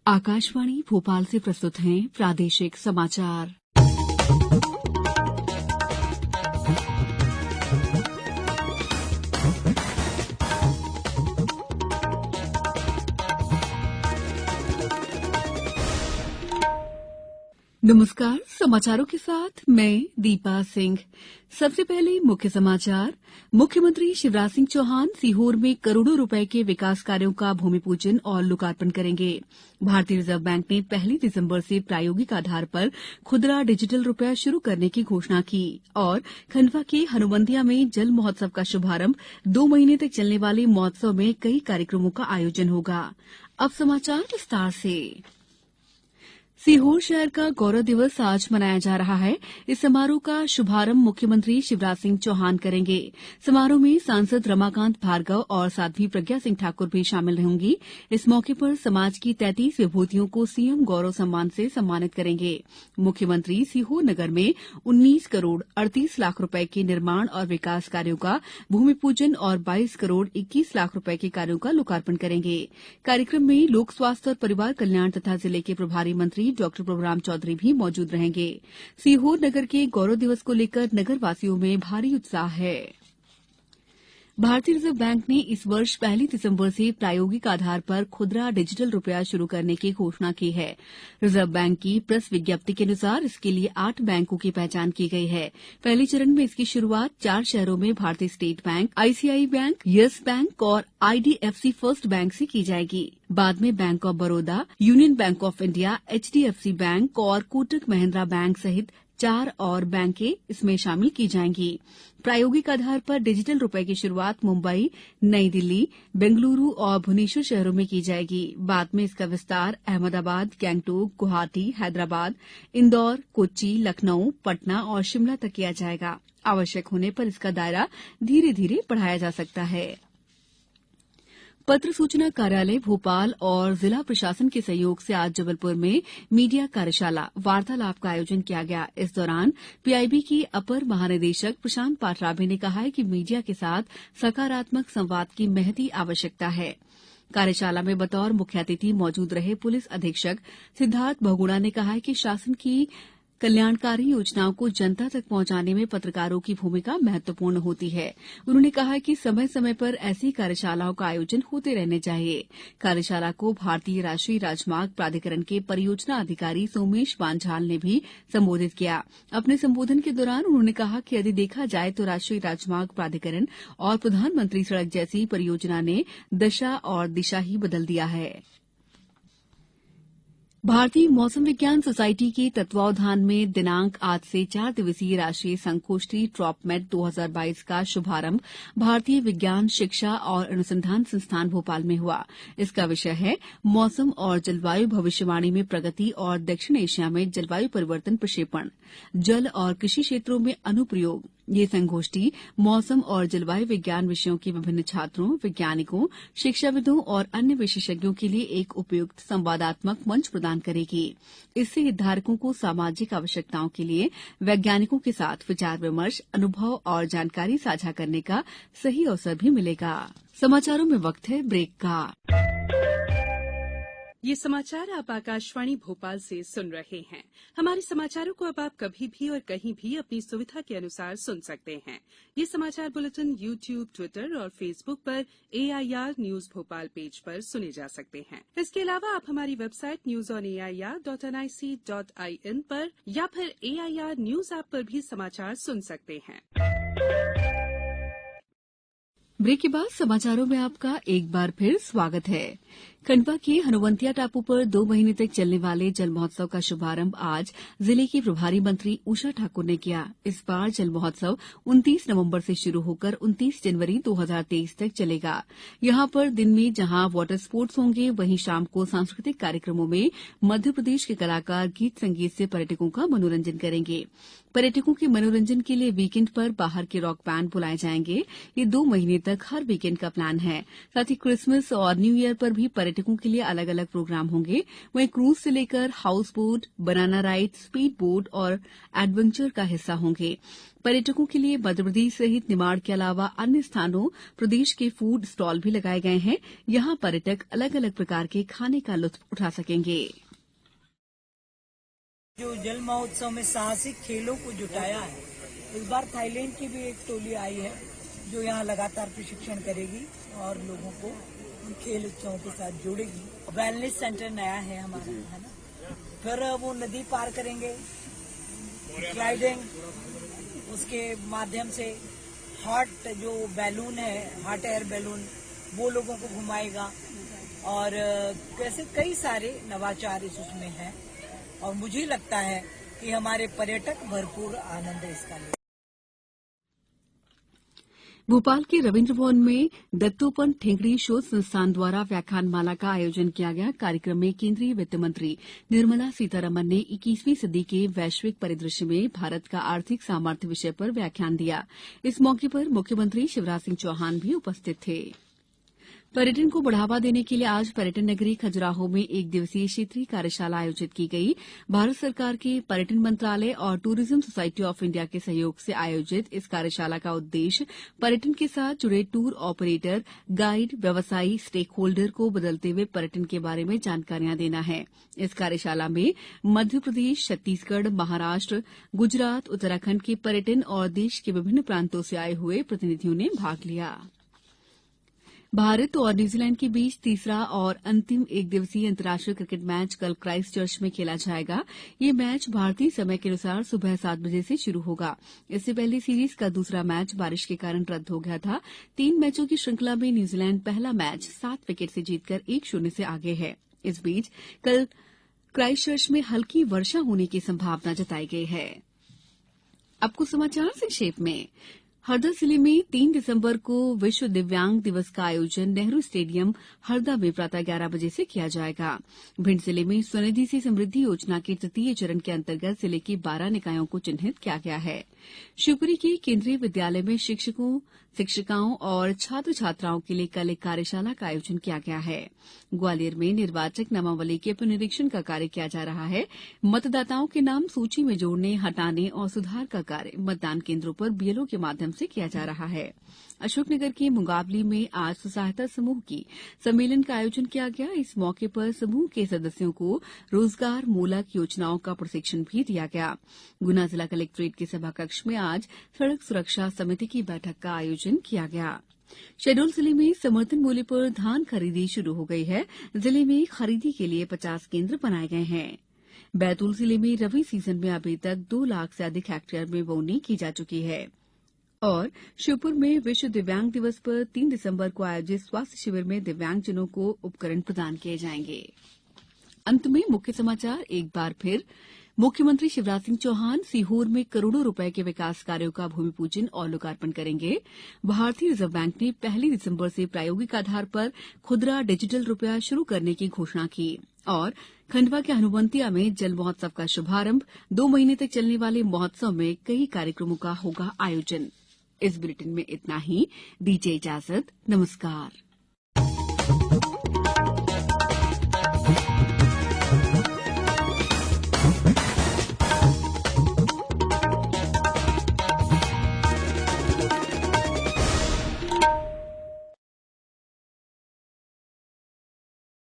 आकाशवाणी भोपाल से प्रस्तुत हैं प्रादेशिक समाचार। नमस्कार, समाचारों के साथ मैं दीपा सिंह। सबसे पहले मुख्य समाचार। मुख्यमंत्री शिवराज सिंह चौहान सीहोर में करोड़ों रुपए के विकास कार्यों का भूमि पूजन और लोकार्पण करेंगे। भारतीय रिजर्व बैंक ने 1 दिसंबर से प्रायोगिक आधार पर खुदरा डिजिटल रुपया शुरू करने की घोषणा की और खंडवा के हनुवंतिया में जल महोत्सव का शुभारंभ। 2 महीने तक चलने वाले महोत्सव में कई कार्यक्रमों का आयोजन होगा। अब समाचार विस्तार से। सीहोर शहर का गौरव दिवस आज मनाया जा रहा है। इस समारोह का शुभारंभ मुख्यमंत्री शिवराज सिंह चौहान करेंगे। समारोह में सांसद रमाकांत भार्गव और साध्वी प्रज्ञा सिंह ठाकुर भी शामिल होंगी। इस मौके पर समाज की 33 विभूतियों को सीएम गौरव सम्मान से सम्मानित करेंगे। मुख्यमंत्री सीहोर नगर में 19 करोड़ 38 लाख रुपए के निर्माण और विकास कार्यों का भूमि पूजन और 22 करोड़ 21 लाख रुपए के कार्यों का लोकार्पण करेंगे। कार्यक्रम में लोक स्वास्थ्य और परिवार कल्याण तथा जिले के प्रभारी मंत्री डॉक्टर प्रभुराम चौधरी भी मौजूद रहेंगे। सीहोर नगर के गौरव दिवस को लेकर नगर वासियों में भारी उत्साह है। भारतीय रिजर्व बैंक ने इस वर्ष 1 दिसंबर से प्रायोगिक आधार पर खुदरा डिजिटल रुपया शुरू करने की घोषणा की है। रिजर्व बैंक की प्रेस विज्ञप्ति के अनुसार इसके लिए 8 बैंकों की पहचान की गई है। पहले चरण में इसकी शुरुआत 4 शहरों में भारतीय state bank, ICI bank, yes bank और आईडीएफसी फर्स्ट बैंक से की जाएगी। बाद में bank of Baroda, union bank of India, HDFC bank और कोटक महिंद्रा बैंक सहित 4 और बैंकें इसमें शामिल की जाएंगी। प्रायोगिक आधार पर डिजिटल रुपए की शुरुआत मुंबई, नई दिल्ली, बेंगलुरु और भुवनेश्वर शहरों में की जाएगी। बाद में इसका विस्तार अहमदाबाद, गंगटोक, गुवाहाटी, हैदराबाद, इंदौर, कोच्चि, लखनऊ, पटना और शिमला तक किया जाएगा। आवश्यक होने पर इसका दायरा धीरे धीरे बढ़ाया जा सकता है। पत्र सूचना कार्यालय भोपाल और जिला प्रशासन के सहयोग से आज जबलपुर में मीडिया कार्यशाला वार्तालाप का आयोजन किया गया। इस दौरान पीआईबी के अपर महानिदेशक प्रशांत पाठराबे ने कहा कि मीडिया के साथ सकारात्मक संवाद की महती आवश्यकता है। कार्यशाला में बतौर मुख्य अतिथि मौजूद रहे पुलिस अधीक्षक सिद्धार्थ बहुगुणा ने कहा कि शासन की कल्याणकारी योजनाओं को जनता तक पहुंचाने में पत्रकारों की भूमिका महत्वपूर्ण होती है। उन्होंने कहा कि समय समय पर ऐसी कार्यशालाओं का आयोजन होते रहने चाहिए। कार्यशाला को भारतीय राष्ट्रीय राजमार्ग प्राधिकरण के परियोजना अधिकारी सोमेश पांझाल ने भी संबोधित किया। अपने संबोधन के दौरान उन्होंने कहा कि यदि देखा जाए तो राष्ट्रीय राजमार्ग प्राधिकरण और प्रधानमंत्री सड़क जैसी परियोजना ने दशा और दिशा ही बदल दिया है। भारतीय मौसम विज्ञान सोसाइटी के तत्वावधान में दिनांक आज से 4 दिवसीय राष्ट्रीय संगोष्ठी ट्रॉपमेट 2022 का शुभारंभ भारतीय विज्ञान शिक्षा और अनुसंधान संस्थान भोपाल में हुआ। इसका विषय है मौसम और जलवायु भविष्यवाणी में प्रगति और दक्षिण एशिया में जलवायु परिवर्तन प्रक्षेपण, जल और कृषि क्षेत्रों में अनुप्रयोग। ये संगोष्ठी मौसम और जलवायु विज्ञान विषयों के विभिन्न छात्रों, वैज्ञानिकों, शिक्षाविदों और अन्य विशेषज्ञों के लिए एक उपयुक्त संवादात्मक मंच प्रदान करेगी। इससे हितधारकों को सामाजिक आवश्यकताओं के लिए वैज्ञानिकों के साथ विचार विमर्श, अनुभव और जानकारी साझा करने का सही अवसर भी मिलेगा। समाचारों में वक्त है ब्रेक का। ये समाचार आप आकाशवाणी भोपाल से सुन रहे हैं। हमारे समाचारों को अब आप कभी भी और कहीं भी अपनी सुविधा के अनुसार सुन सकते हैं। ये समाचार बुलेटिन यूट्यूब, ट्विटर और फेसबुक पर AIR न्यूज भोपाल पेज पर सुने जा सकते हैं। इसके अलावा आप हमारी वेबसाइट newsonair.nic.in पर या फिर AIR न्यूज ऐप पर भी समाचार सुन सकते हैं। ब्रेक के बाद समाचारों में आपका एक बार फिर स्वागत है। खंडवा के हनुवंतिया टापू पर 2 महीने तक चलने वाले जल महोत्सव का शुभारंभ आज जिले की प्रभारी मंत्री उषा ठाकुर ने किया। इस बार जल महोत्सव 29 नवंबर से शुरू होकर 29 जनवरी 2023 तक चलेगा। यहां पर दिन में जहां वाटर स्पोर्ट्स होंगे, वहीं शाम को सांस्कृतिक कार्यक्रमों में मध्य प्रदेश के कलाकार गीत संगीत से पर्यटकों का मनोरंजन करेंगे। पर्यटकों के मनोरंजन के लिए वीकेंड पर बाहर के रॉक बैंड बुलाए जाएंगे। ये 2 महीने तक हर वीकेंड का प्लान है। साथ ही क्रिसमस और न्यू ईयर पर भी पर्यटक पर्यटकों के लिए अलग अलग प्रोग्राम होंगे। वहीं क्रूज से लेकर house boat, banana ride, speed boat और एडवेंचर का हिस्सा होंगे। पर्यटकों के लिए मध्यप्रदेश सहित निमाड़ के अलावा अन्य स्थानों प्रदेश के फूड स्टॉल भी लगाए गए हैं। यहां पर्यटक अलग अलग प्रकार के खाने का लुत्फ उठा सकेंगे। जो जल महोत्सव में साहसिक खेलों को जुटाया है, इस बार थाईलैंड की भी एक टोली आई है जो यहाँ लगातार प्रशिक्षण करेगी और लोगों को उन खेल उत्सवों के साथ जोड़ेगी। वेलनेस सेंटर नया है हमारा, है ना। फिर वो नदी पार करेंगे, स्लाइडिंग, उसके माध्यम से हॉट जो बैलून है, हॉट एयर बैलून, वो लोगों को घुमाएगा और कैसे कई सारे नवाचार इसमें हैं और मुझे लगता है कि हमारे पर्यटक भरपूर आनंद इसका लेंगे। भोपाल के रविन्द्र भवन में दत्तोपंत ठेंगड़ी शोध संस्थान द्वारा व्याख्यानमाला का आयोजन किया गया। कार्यक्रम में केंद्रीय वित्त मंत्री निर्मला सीतारमण ने 21वीं सदी के वैश्विक परिदृश्य में भारत का आर्थिक सामर्थ्य विषय पर व्याख्यान दिया। इस मौके पर मुख्यमंत्री शिवराज सिंह चौहान भी उपस्थित थे। पर्यटन को बढ़ावा देने के लिए आज पर्यटन नगरी खजुराहो में एक दिवसीय क्षेत्रीय कार्यशाला आयोजित की गई। भारत सरकार के पर्यटन मंत्रालय और टूरिज्म सोसाइटी ऑफ इंडिया के सहयोग से आयोजित इस कार्यशाला का उद्देश्य पर्यटन के साथ जुड़े टूर ऑपरेटर, गाइड, व्यवसायी, स्टेक होल्डर को बदलते हुए पर्यटन के बारे में जानकारियां देना है। इस कार्यशाला में मध्य प्रदेश, छत्तीसगढ़, महाराष्ट्र, गुजरात, उत्तराखंड के पर्यटन और देश के विभिन्न प्रांतों से आए हुए प्रतिनिधियों ने भाग लिया। भारत और न्यूजीलैंड के बीच तीसरा और अंतिम एक दिवसीय अंतर्राष्ट्रीय क्रिकेट मैच कल क्राइस्टचर्च में खेला जाएगा। ये मैच भारतीय समय के अनुसार सुबह 7 बजे से शुरू होगा। इससे पहले सीरीज का दूसरा मैच बारिश के कारण रद्द हो गया था। 3 मैचों की श्रृंखला में न्यूजीलैंड पहला मैच 7 विकेट से जीतकर 1-0 से आगे है। इस बीच कल क्राइस्टचर्च में हल्की वर्षा होने की संभावना जताई गई है। अब कुछ समाचार संक्षेप में। हरदा जिले में 3 दिसंबर को विश्व दिव्यांग दिवस का आयोजन नेहरू स्टेडियम हरदा में प्रातः 11 बजे से किया जाएगा। भिंड जिले में स्वनिधि से समृद्धि योजना के तृतीय चरण के अंतर्गत जिले की 12 निकायों को चिन्हित किया गया है। शिवपुरी के केंद्रीय विद्यालय में शिक्षकों, शिक्षिकाओं और छात्र छात्राओं के लिए कल एक कार्यशाला का आयोजन किया गया है। ग्वालियर में निर्वाचक नामावली के पुनरीक्षण का कार्य किया जा रहा है। मतदाताओं के नाम सूची में जोड़ने, हटाने और सुधार का कार्य मतदान केंद्रों पर बीएलओ के माध्यम से किया जा रहा है। अशोकनगर के मुंगावली में आज स्वसहायता समूह की सम्मेलन का आयोजन किया गया। इस मौके पर समूह के सदस्यों को रोजगार मूलक योजनाओं का प्रशिक्षण भी दिया गया। गुना जिला कलेक्ट्रेट के सभाकक्ष में आज सड़क सुरक्षा समिति की बैठक का आयोजन किया गया। शहडोल जिले में समर्थन मूल्य पर धान खरीदी शुरू हो गई है। जिले में खरीदी के लिए 50 केंद्र बनाए गए हैं। बैतूल जिले में रबी सीजन में अभी तक 2 लाख से अधिक हेक्टेयर में बोवनी की जा चुकी है। और श्योपुर में विश्व दिव्यांग दिवस पर 3 दिसंबर को आयोजित स्वास्थ्य शिविर में दिव्यांगजनों को उपकरण प्रदान किए जाएंगे। अंत में मुख्य समाचार एक बार फिर। मुख्यमंत्री शिवराज सिंह चौहान सीहोर में करोड़ों रुपए के विकास कार्यों का भूमि पूजन और लोकार्पण करेंगे। भारतीय रिजर्व बैंक ने 1 दिसंबर से प्रायोगिक आधार पर खुदरा डिजिटल रुपया शुरू करने की घोषणा की। और खंडवा के हनुवंतिया में जल महोत्सव का शुभारंभ। 2 महीने तक चलने वाले महोत्सव में कई कार्यक्रमों का होगा आयोजन। इस बुलेटिन में इतना ही। दीजिए इजाजत। नमस्कार।